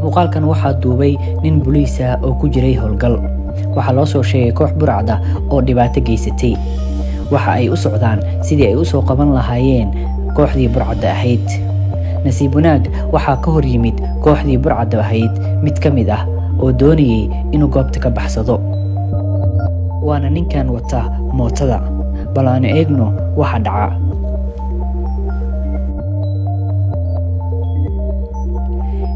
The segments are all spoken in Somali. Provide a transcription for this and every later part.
muuqaalkan waxaa duubay nin booliis ah oo ku jiray howlgal. waxaa loo soo sheegay koox burcada oo dhibaato geysatay. waxa ay u socdaan sidii ay u soo qaban lahaayeen kooxdii burcada ahayd. nasiib wanaag waxaa ka hor yimid kooxdii burcada ahayd mid ka mid ah oo doonayay inuu goobta ka baxsado. waana ninkan wata mootada. bal aanu eegno waxa dhaca.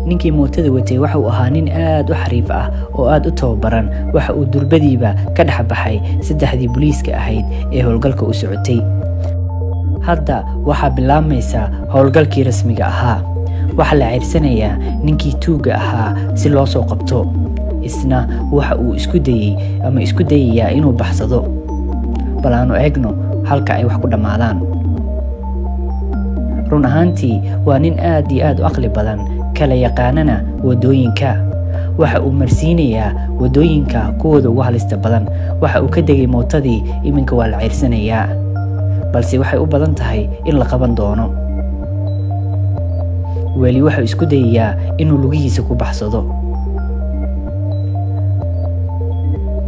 ninkii mootada watay waxa uu ahaa nin aad u xariif ah oo aad u tababaran. waxa uu durbadiiba ka dhex baxay saddexdii booliiska ahayd ee howlgalka u socotay. hadda waxaa bilaabmaysa howlgalkii rasmiga ahaa. waxaa la ceyrsanayaa ninkii tuuga ahaa si loo soo qabto. isna waxa uu isku dayayaa inuu baxsado. bal aanu eegno halka ay wax ku dhammaadaan. run ahaantii waa nin aad iyo aad u aqli badan, kala yaqaanana wadooyinka. waxa uu marsiinayaa wadooyinka kuwooda ugu halista badan. waxa uu ka degay mootadii, iminka waa la ceyrsanayaa, balse waxay u badan tahay in la qaban doono. weli wuxuu isku dayayaa inuu lugihiisa ku baxsado,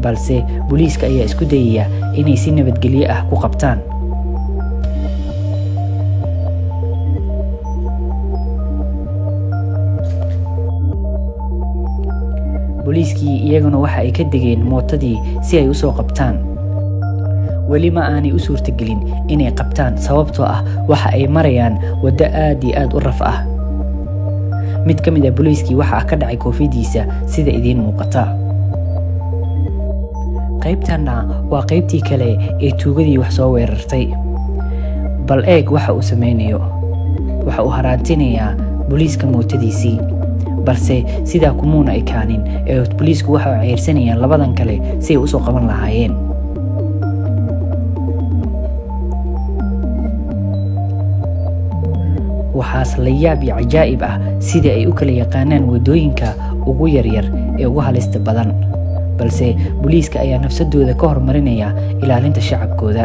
balse booliiska ayaa isku dayaya inay si nabadgelyo ah ku qabtaan. booliiskii iyaguna waxa ay ka degeen mootadii si ay u soo qabtaan. weli ma aanay u suurtagelin inay qabtaan, sababtoo ah waxa ay marayaan waddo aad iyo aad u raf ah. mid ka mid ah booliiskii waxaa ka dhacay koofiyadiisa sida idiin muuqata. qaybtanna waa qaybtii kale ee tuugadii wax soo weerartay. bal eeg waxa uu samaynayo. waxa uu haraantinayaa booliiska mootadiisii, balse sidaa kumuuna ekaanin ee booliisku waxa ay ceyrsanayaan labadan kale si ay u soo qaban lahaayeen. waxaas la yaab iyo cajaa'ib ah sidii ay u kala yaqaanaan wadooyinka ugu yaryar ee ugu halista badan, balse booliiska ayaa nafsadooda ka hormarinaya ilaalinta shacabkooda.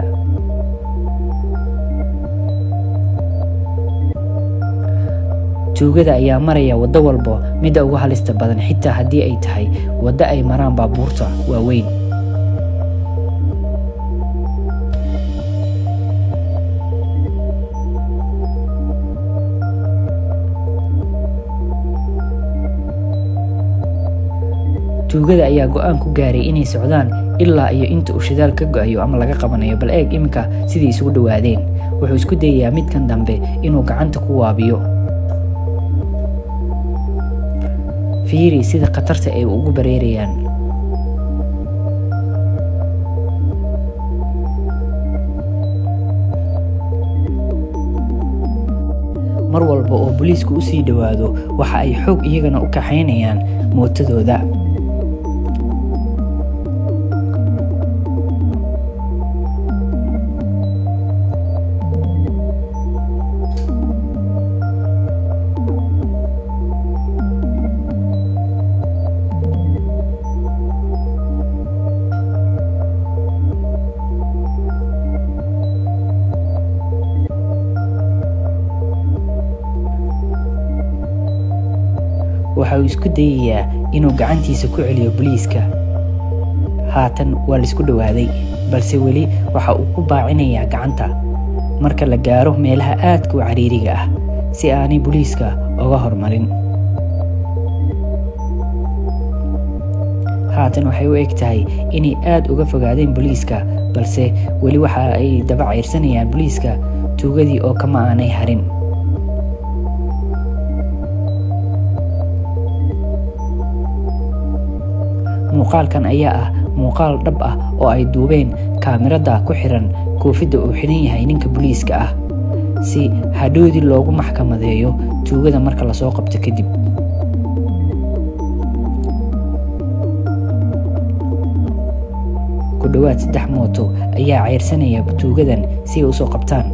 tuugada ayaa maraya waddo walba midda ugu halista badan, xitaa haddii ay tahay waddo ay maraan baabuurta waaweyn. tuugada ayaa go'aan ku gaaray inay socdaan ilaa iyo inta uu shidaal ka go'ayo ama laga qabanayo. bal eeg iminka sidii isugu dhowaadeen. wuxuu isku dayayaa midkan dambe inuu gacanta ku waabiyo. fiiri sida khatarta ay ugu bareerayaan. mar walba oo booliisku u sii dhowaado waxa ay xoog iyagana u kaxaynayaan mootadooda. waxa uu isku dayayaa inuu gacantiisa ku celiyo booliiska. haatan waa la isku dhowaaday, balse weli waxa uu ku baacinayaa gacanta marka la gaaro meelaha aadka u cariiriga ah si aanay booliiska uga hormarin. haatan waxay u eg tahay inay aad uga fogaadeen booliiska, balse weli waxa ay daba ceyrsanayaan booliiska tuugadii oo kama aanay harin. muuqaalkan ayaa ah muuqaal dhab ah oo ay duubeen kaamirada ku xiran koofidda uu xidhan yahay ninka booliiska ah, si hadhowdii loogu maxkamadeeyo tuugada marka lasoo qabto kadib. ku dhowaad 3 mooto ayaa ceyrsanaya tuugadan si ay u soo qabtaan.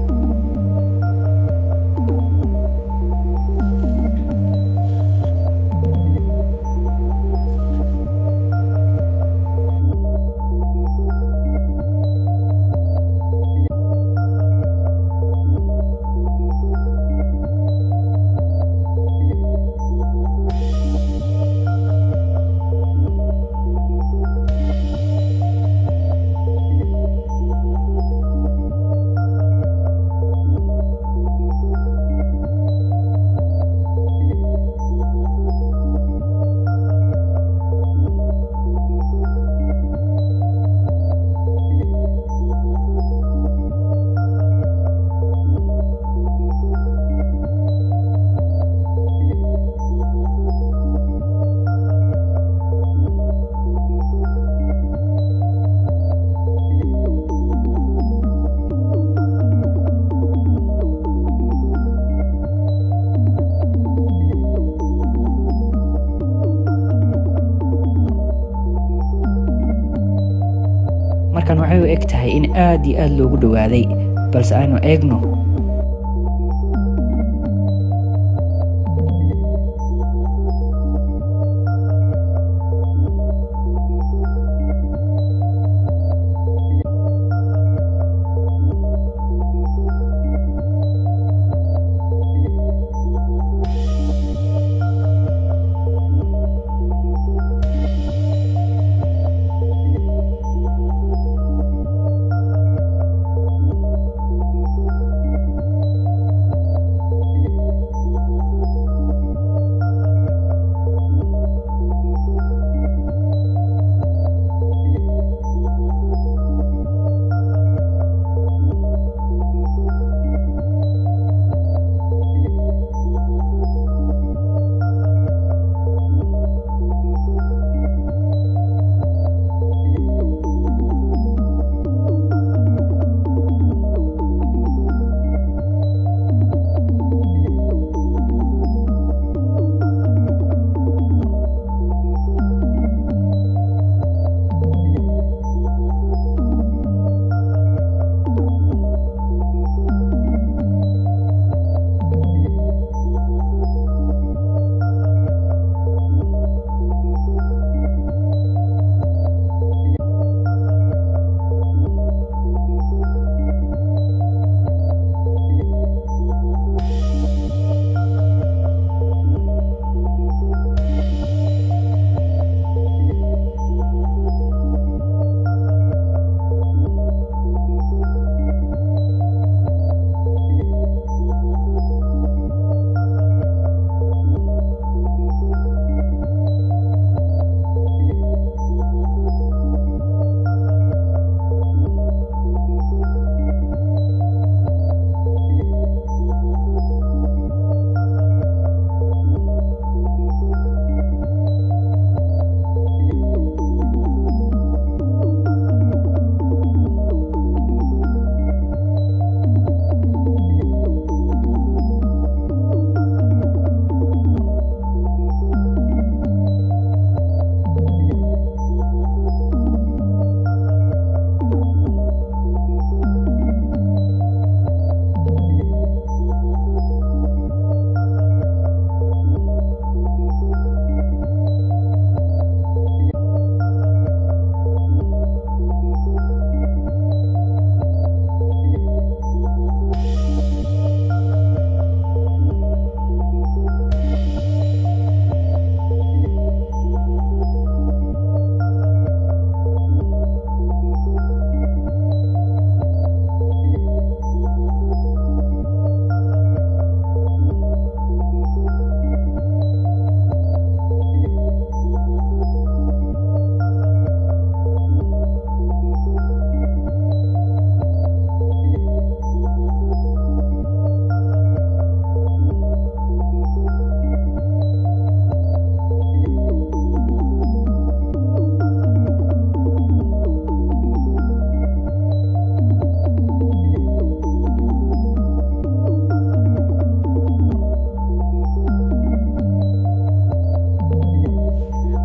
markan waxay u eg tahay in aad iyo aad loogu dhowaaday, balse aynu eegno.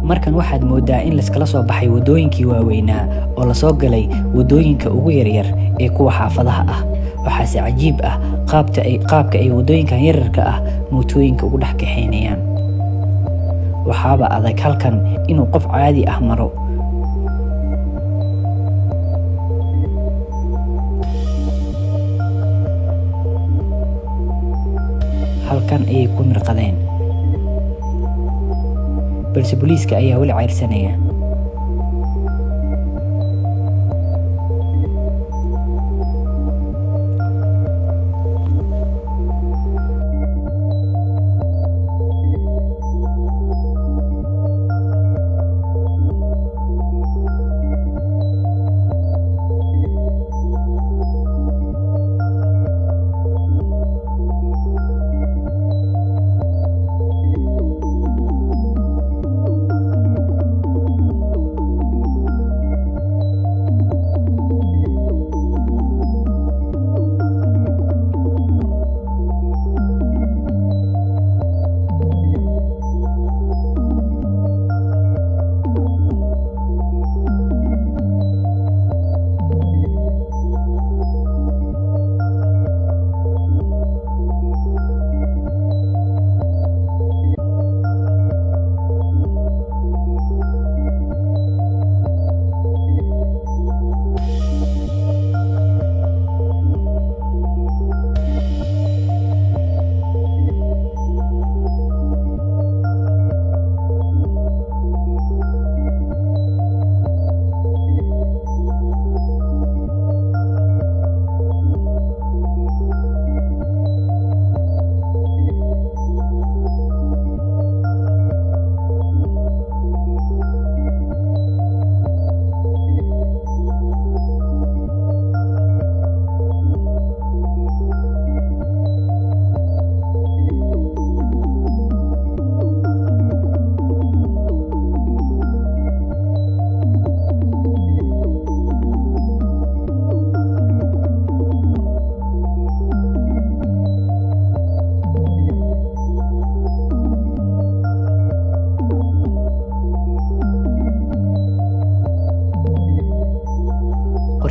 markan waxaad moodaa in layskala soo baxay wadooyinkii waaweynaa oo lasoo galay wadooyinka ugu yaryar ee kuwa xaafadaha ah. waxaase cajiib ah qaabka ay wadooyinkan yararka ah mootooyinka ugu dhex kaxaynayaan. waxaaba adag halkan inuu qof caadi ah maro. halkan ayay ku mirqadeen, balse booliiska ayaa weli cayrsanaya.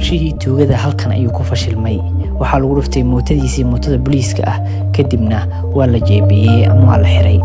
qorshihii tuugada halkan ayuu ku fashilmay. waxaa lagu dhuftay mootadiisii mootada booliiska ah kadibna waa la jeebiyey ama waa la xiray.